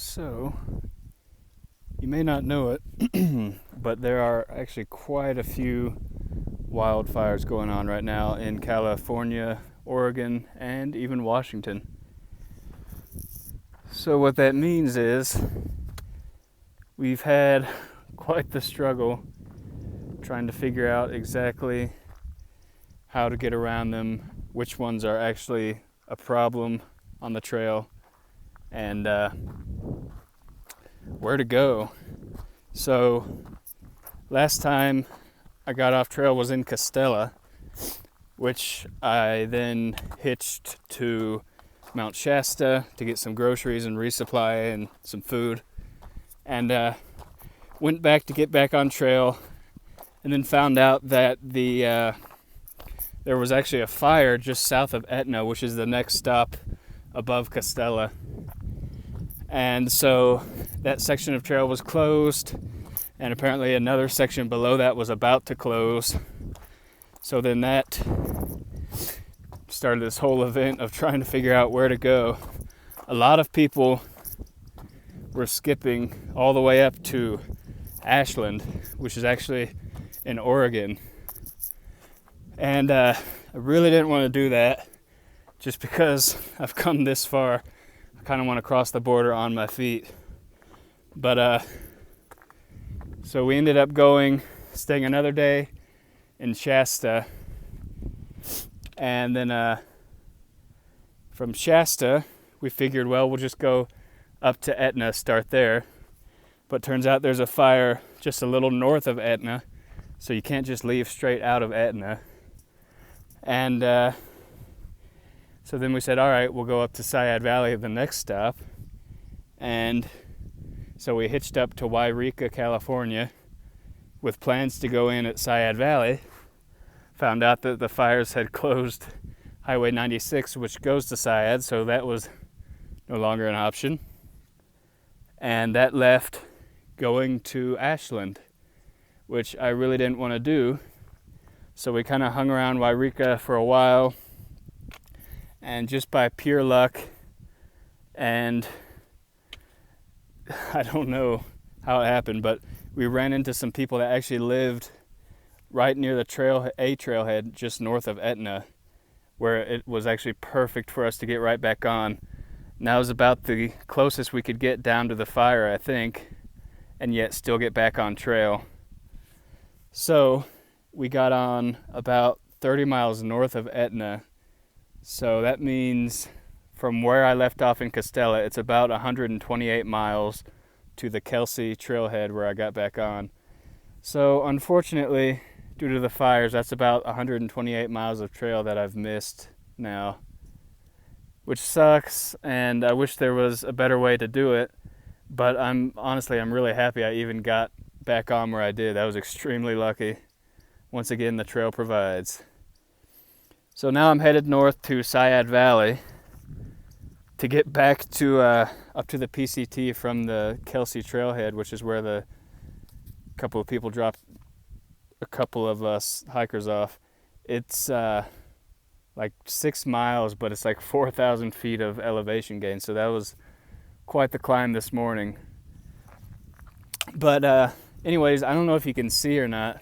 So, you may not know it, but there are actually quite a few wildfires going on right now in California, Oregon, and even Washington. So what that means is we've had quite the struggle trying to figure out exactly how to get around them, which ones are actually a problem on the trail, and where to go. So last time I got off trail was in Castella, which I then hitched to Mount Shasta to get some groceries and resupply and some food, and went back to get back on trail, and then found out that there was actually a fire just south of Etna, which is the next stop above Castella. And so that section of trail was closed, and apparently another section below that was about to close. So then that started this whole event of trying to figure out where to go. A lot of people were skipping all the way up to Ashland, which is actually in Oregon. And I really didn't want to do that just because I've come this far. I kind of want to cross the border on my feet. But so we ended up staying another day in Shasta. And then from Shasta, we figured, well, we'll just go up to Etna, start there. But turns out there's a fire just a little north of Etna, so you can't just leave straight out of Etna. And so then we said, all right, we'll go up to Sayad Valley, the next stop. And so we hitched up to Yreka, California, with plans to go in at Sayad Valley. Found out that the fires had closed Highway 96, which goes to Sayad, so that was no longer an option. And that left going to Ashland, which I really didn't want to do. So we kind of hung around Yreka for a while, and just by pure luck, and I don't know how it happened, but we ran into some people that actually lived right near the trailhead just north of Etna, where it was actually perfect for us to get right back on. And that was about the closest we could get down to the fire, I think, and yet still get back on trail. So we got on about 30 miles north of Etna. So that means from where I left off in Castella, it's about 128 miles to the Kelsey trailhead where I got back on. So unfortunately, due to the fires, that's about 128 miles of trail that I've missed now, which sucks, and I wish there was a better way to do it. But I'm really happy I even got back on where I did. That was extremely lucky. Once again, the trail provides. So now I'm headed north to Sayad Valley to get back to up to the PCT from the Kelsey trailhead, which is where the couple of people dropped a couple of us hikers off. It's like 6 miles, but it's like 4,000 feet of elevation gain. So that was quite the climb this morning. But anyways, I don't know if you can see or not,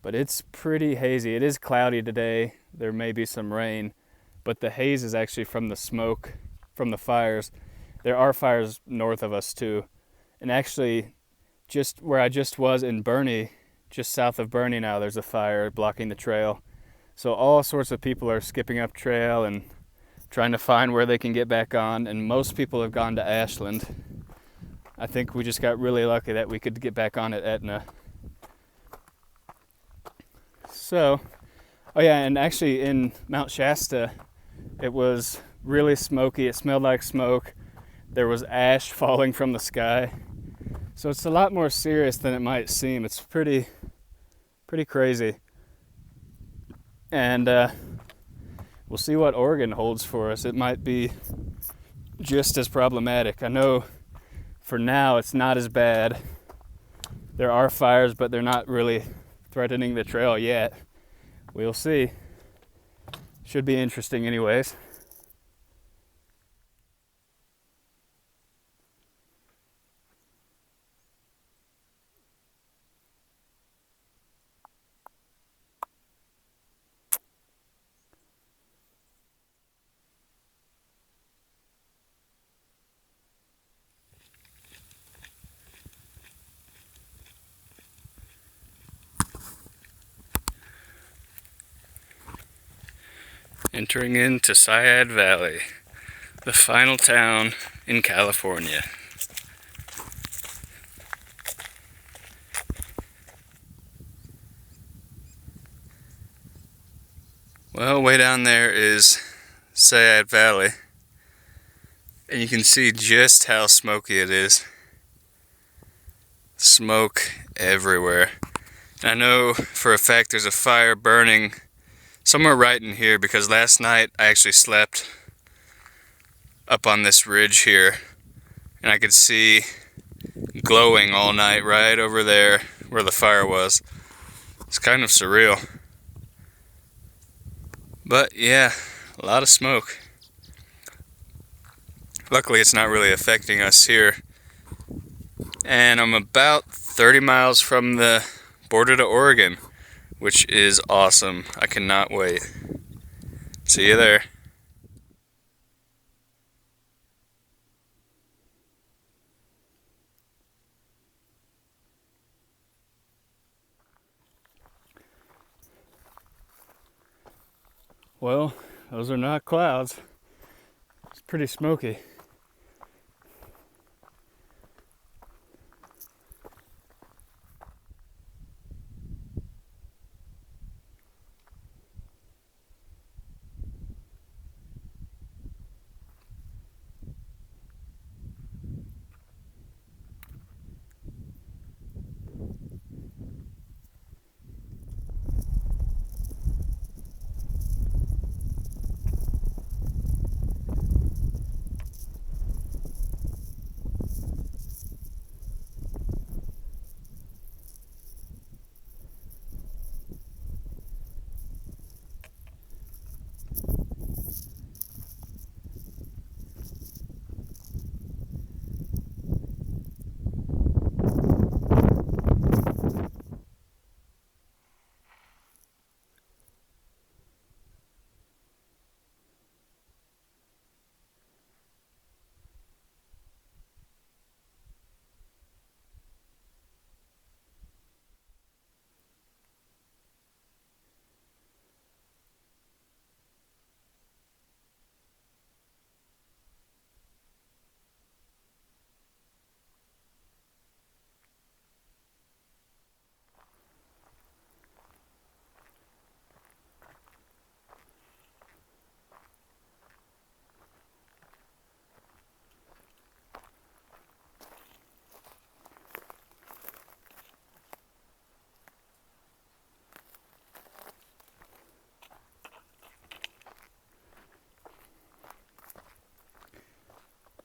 but it's pretty hazy. It is cloudy today. There may be some rain, but the haze is actually from the smoke from the fires. There are fires north of us too. And actually, just where I just was in Bernie, just south of Bernie now, there's a fire blocking the trail. So all sorts of people are skipping up trail and trying to find where they can get back on, and most people have gone to Ashland. I think we just got really lucky that we could get back on at Etna. So, oh yeah, and actually in Mount Shasta, it was really smoky. It smelled like smoke. There was ash falling from the sky. So it's a lot more serious than it might seem. It's pretty crazy. And we'll see what Oregon holds for us. It might be just as problematic. I know for now it's not as bad. There are fires, but they're not really threatening the trail yet. We'll see. Should be interesting anyways. Entering into Sayad Valley, the final town in California. Well, way down there is Sayad Valley, and you can see just how smoky it is. Smoke everywhere. And I know for a fact there's a fire burning somewhere right in here, because last night I actually slept up on this ridge here, and I could see glowing all night right over there where the fire was. It's kind of surreal. But yeah, a lot of smoke. Luckily it's not really affecting us here. And I'm about 30 miles from the border to Oregon, which is awesome. I cannot wait. See you there. Well, those are not clouds. It's pretty smoky.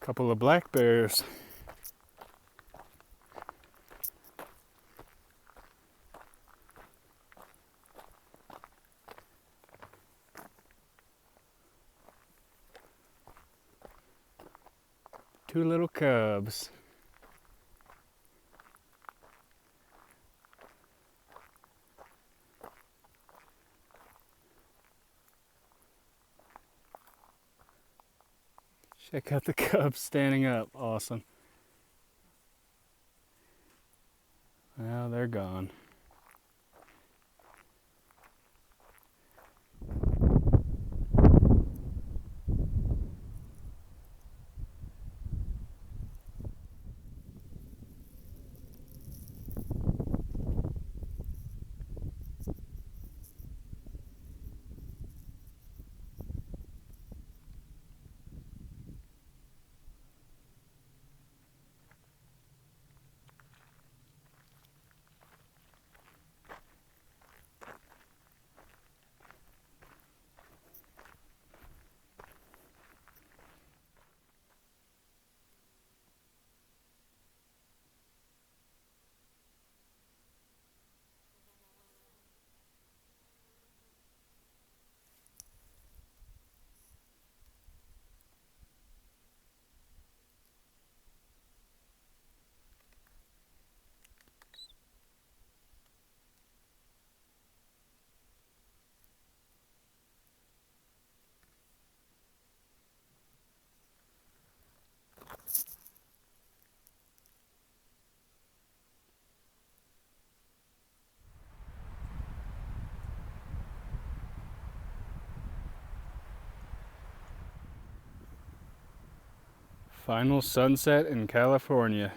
Couple of black bears. Two little cubs. Check out the cubs standing up. Awesome. Well, they're gone. Final sunset in California.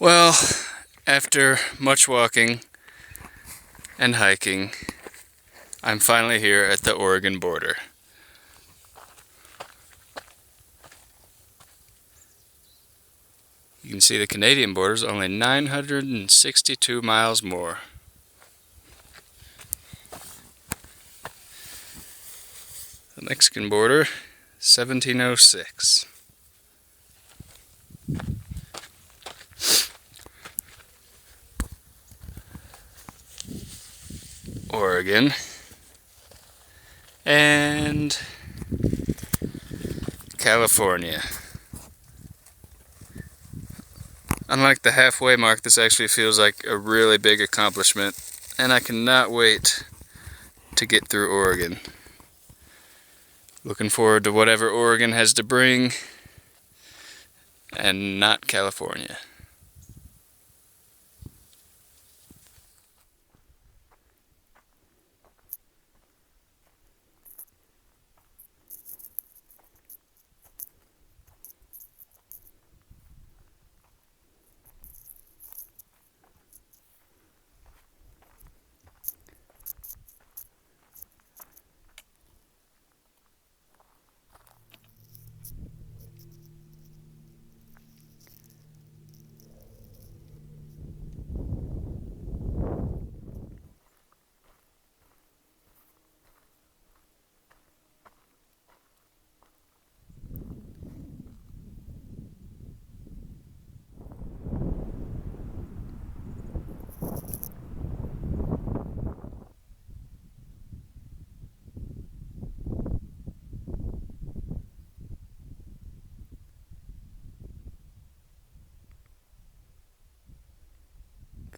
Well, after much walking and hiking, I'm finally here at the Oregon border. You can see the Canadian border is only 962 miles more. The Mexican border, 1706. Oregon, and California. Unlike the halfway mark, this actually feels like a really big accomplishment, and I cannot wait to get through Oregon. Looking forward to whatever Oregon has to bring, and not California.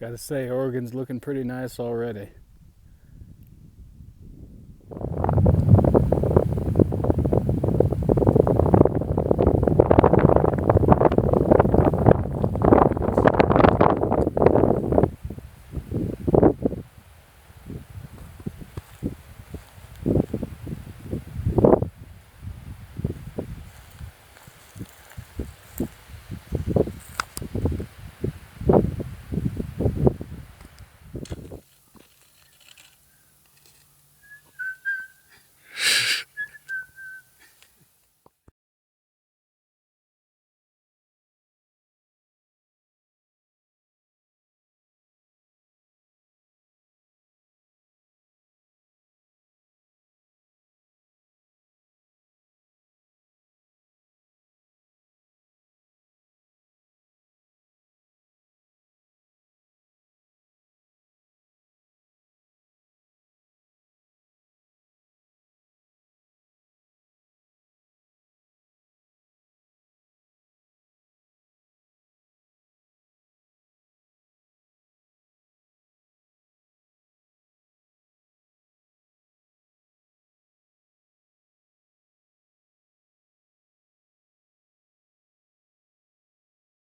Gotta say, Oregon's looking pretty nice already.